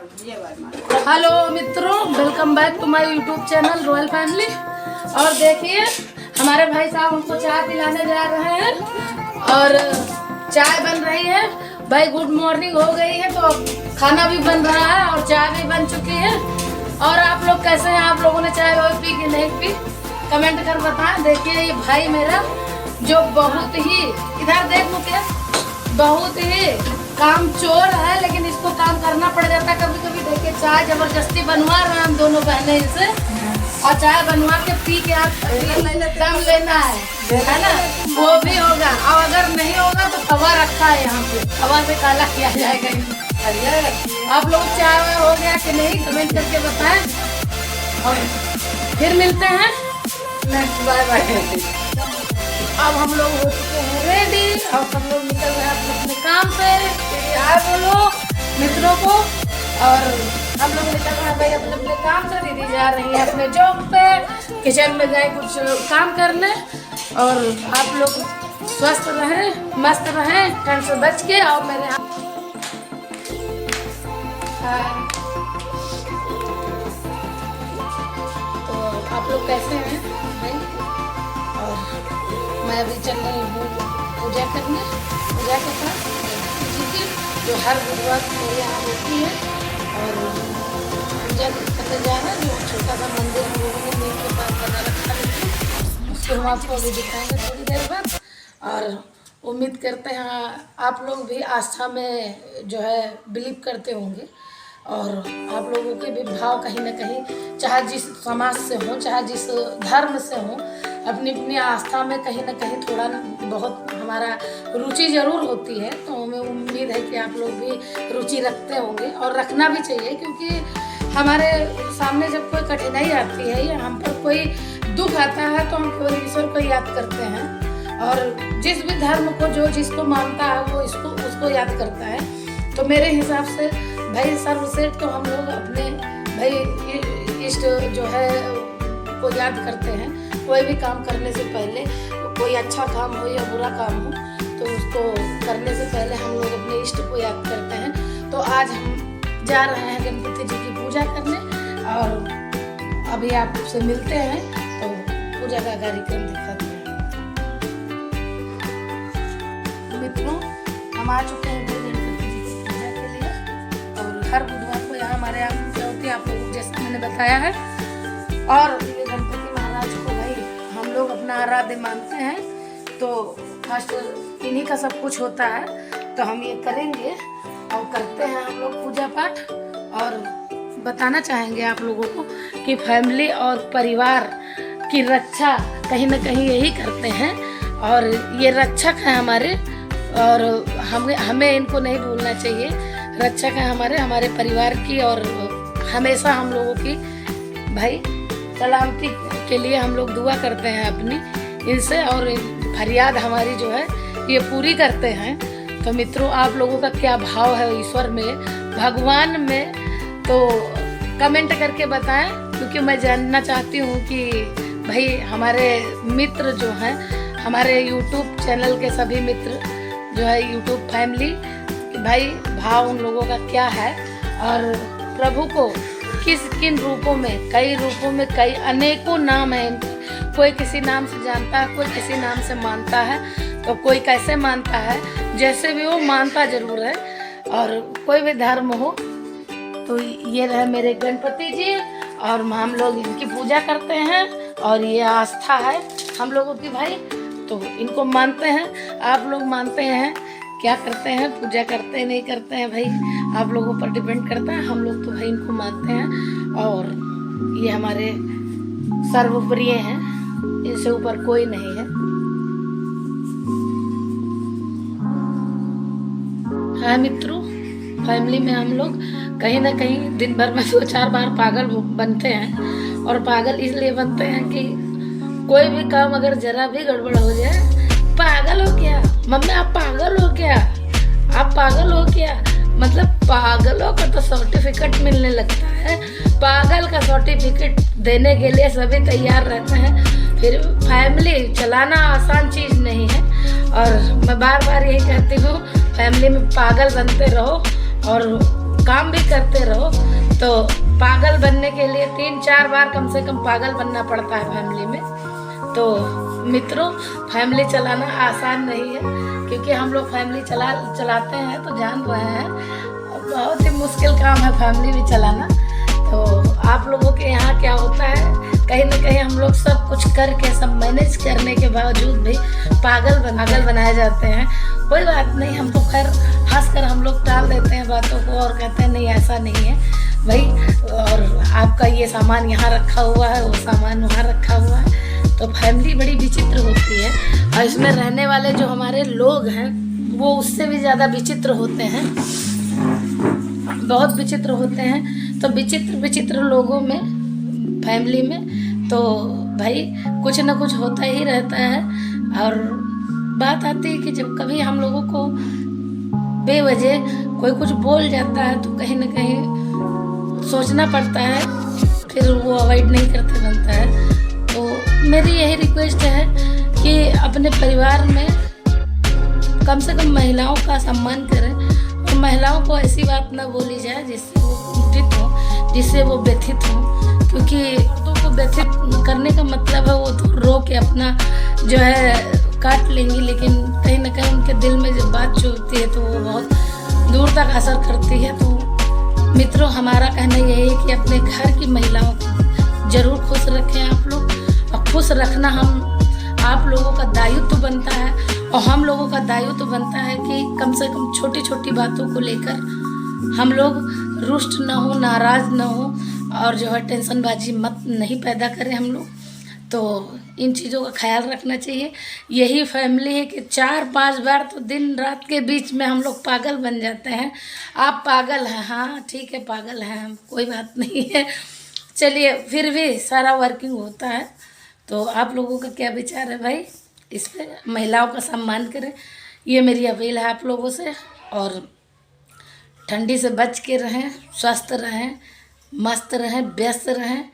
Hello मित्रों, welcome back to my YouTube channel royal family. और देखिए हमारे भाई साहब हमको चाय पिलाने जा रहे हैं और चाय बन रही है। भाई गुड मॉर्निंग हो गई है तो खाना भी बन रहा है और चाय भी बन चुकी है। और आप लोग कैसे हैं? आप लोगों ने चाय पी कि नहीं पी कमेंट कर बताएं। देखिए ये भाई मेरा जो बहुत ही इधर देख लो क्या, बहुत ही काम चोर है, लेकिन इसको काम करना पड़ जाता है कभी कभी। देखिए चाय जबरदस्ती बनवा रहे हैं हम दोनों बहनें इनसे, और चाय बनवा के पी के आप दम लेना है ना, वो भी होगा। और अगर नहीं होगा तो तवा रखा है यहाँ पे, तवा से काला किया जाएगा। आप लोग चाय हो गया कि नहीं कमेंट करके बताएं और फिर मिलते हैं नेक्स्ट। Bye bye. अब हम लोग हो चुके हैं रेडी और सब लोग निकल रहे हैं अपने काम पे। हाय बोलो मित्रों को। और हम लोग निकल रहे हैं भाई अपने अपने काम से। दीदी जा रही है अपने जॉब पे, किचन में गए कुछ काम करने। और आप लोग स्वस्थ रहें, मस्त रहें, ठंड से बच के। और मेरे तो आप लोग कैसे हैं भाई? और मैं अभी चल रही हूँ पूजा करने, पूजा के साथ जी की जो हर बुधवार मेरे यहाँ होती है। और पूजा करने जा रहे हैं, जो छोटा सा मंदिर हम लोगों ने नीम के पास बना रखा है, उसको हम आपको अभी दिखाएंगे थोड़ी देर बाद। और उम्मीद करते हैं आप लोग भी आस्था में जो है बिलीव करते होंगे। और आप लोगों के भी भाव कहीं ना कहीं, चाहे जिस समाज से हो, चाहे जिस धर्म से हो, अपनी अपनी आस्था में कहीं ना कहीं थोड़ा बहुत हमारा रुचि ज़रूर होती है। तो हमें उम्मीद है कि आप लोग भी रुचि रखते होंगे और रखना भी चाहिए, क्योंकि हमारे सामने जब कोई कठिनाई आती है या हम पर कोई दुख आता है तो हम केवल ईश्वर को याद करते हैं। और जिस भी धर्म को जो जिसको मानता है वो उसको याद करता है। तो मेरे हिसाब से भाई सर्वश्रेष्ठ तो हम लोग अपने भाई इष्ट जो है को याद करते हैं। कोई भी काम करने से पहले, कोई अच्छा काम हो या बुरा काम हो, तो उसको करने से पहले हम लोग अपने इष्ट को याद करते हैं। तो आज हम जा रहे हैं गणपति जी की पूजा करने और अभी आपसे मिलते हैं तो पूजा का कार्यक्रम दिखाते हैं। मित्रों, हम आ चुके हैं गणपति जी की पूजा के लिए। और हर बुधवार को यहाँ हमारे यहाँ पूजा होती है, आप लोगों जैसा मैंने बताया है। और ये गणपति महाराज को भाई हम लोग अपना आराध्य मानते हैं, तो फर्स्ट इन्हीं का सब कुछ होता है। तो हम ये करेंगे और करते हैं हम लोग पूजा पाठ। और बताना चाहेंगे आप लोगों को कि फैमिली और परिवार की रक्षा कहीं ना कहीं यही करते हैं, और ये रक्षक हैं हमारे। और हमें इनको नहीं भूलना चाहिए। रक्षक है हमारे परिवार की, और हमेशा हम लोगों की भाई सलामती के लिए हम लोग दुआ करते हैं अपनी इनसे, और फरियाद हमारी जो है ये पूरी करते हैं। तो मित्रों, आप लोगों का क्या भाव है ईश्वर में, भगवान में, तो कमेंट करके बताएं, क्योंकि मैं जानना चाहती हूँ कि भाई हमारे मित्र जो हैं, हमारे यूट्यूब चैनल के सभी मित्र जो है यूट्यूब फैमिली, भाई भाव उन लोगों का क्या है। और प्रभु को किन रूपों में, कई रूपों में, कई अनेकों नाम हैं इनके। कोई किसी नाम से जानता है, कोई किसी नाम से मानता है, तो कोई कैसे मानता है, जैसे भी वो मानता जरूर है। और कोई भी धर्म हो, तो ये रहे मेरे गणपति जी, और हम लोग इनकी पूजा करते हैं। और ये आस्था है हम लोगों की भाई, तो इनको मानते हैं। आप लोग मानते हैं, क्या करते हैं, पूजा करते हैं नहीं करते हैं भाई आप लोगों पर डिपेंड करता है। हम लोग तो भाई इनको मानते हैं, और ये हमारे सर्वप्रिय हैं, इनसे ऊपर कोई नहीं है। हाँ मित्रों, फैमिली में हम लोग कहीं ना कहीं दिन भर में 2-4 बार पागल बनते हैं। और पागल इसलिए बनते हैं कि कोई भी काम अगर जरा भी गड़बड़ हो जाए, पागल हो क्या मम्मी, आप पागल हो क्या, आप पागल हो क्या, मतलब पागलों का तो सर्टिफिकेट मिलने लगता है। पागल का सर्टिफिकेट देने के लिए सभी तैयार रहते हैं। फिर फैमिली चलाना आसान चीज़ नहीं है। और मैं बार बार यही कहती हूँ, फैमिली में पागल बनते रहो और काम भी करते रहो। तो पागल बनने के लिए 3-4 बार कम से कम पागल बनना पड़ता है फैमिली में। तो मित्रों, फैमिली चलाना आसान नहीं है, क्योंकि हम लोग फैमिली चलाते हैं तो जान रहे हैं बहुत ही मुश्किल काम है फैमिली भी चलाना। तो आप लोगों के यहाँ क्या होता है, कहीं ना कहीं हम लोग सब कुछ करके, सब मैनेज करने के बावजूद भी पागल बनाए जाते हैं। कोई बात नहीं, हम तो खैर हंस कर हम लोग टाल देते हैं बातों को और कहते हैं नहीं ऐसा नहीं है भाई, और आपका ये सामान यहाँ रखा हुआ है, वो सामान वहाँ रखा हुआ है। तो फैमिली बड़ी विचित्र होती है, और इसमें रहने वाले जो हमारे लोग हैं वो उससे भी ज़्यादा विचित्र होते हैं, बहुत विचित्र होते हैं। तो विचित्र लोगों में, फैमिली में तो भाई कुछ ना कुछ होता ही रहता है। और बात आती है कि जब कभी हम लोगों को बेवजह कोई कुछ बोल जाता है तो कहीं ना कहीं सोचना पड़ता है, फिर वो अवॉइड नहीं करते बनता है। तो मेरी यही रिक्वेस्ट है कि अपने परिवार में कम से कम महिलाओं का सम्मान करें, और महिलाओं को ऐसी बात ना बोली जाए जिससे वो कुंठित हो, जिससे वो व्यथित हो। क्योंकि औरतों को व्यथित करने का मतलब है वो तो रो के अपना जो है काट लेंगी, लेकिन कहीं ना कहीं उनके दिल में जब बात चुभती है तो वो बहुत दूर तक असर करती है। तो मित्रों, हमारा कहना यही है कि अपने घर की महिलाओं को जरूर खुश रखें आप लोग, और खुश रखना आप लोगों का दायित्व बनता है, और हम लोगों का दायित्व बनता है कि कम से कम छोटी छोटी बातों को लेकर हम लोग रुष्ट ना हो, नाराज़ ना हो, और जो है टेंशनबाजी मत नहीं पैदा करें हम लोग। तो इन चीज़ों का ख्याल रखना चाहिए। यही फैमिली है कि 4-5 बार तो दिन रात के बीच में हम लोग पागल बन जाते हैं। आप पागल हैं, हाँ ठीक है पागल हैं हम, कोई बात नहीं है, चलिए फिर भी सारा वर्किंग होता है। तो आप लोगों का क्या विचार है भाई इस पर? महिलाओं का सम्मान करें, ये मेरी अपील है आप लोगों से। और ठंडी से बच के रहें, स्वस्थ रहें, मस्त रहें, व्यस्त रहें,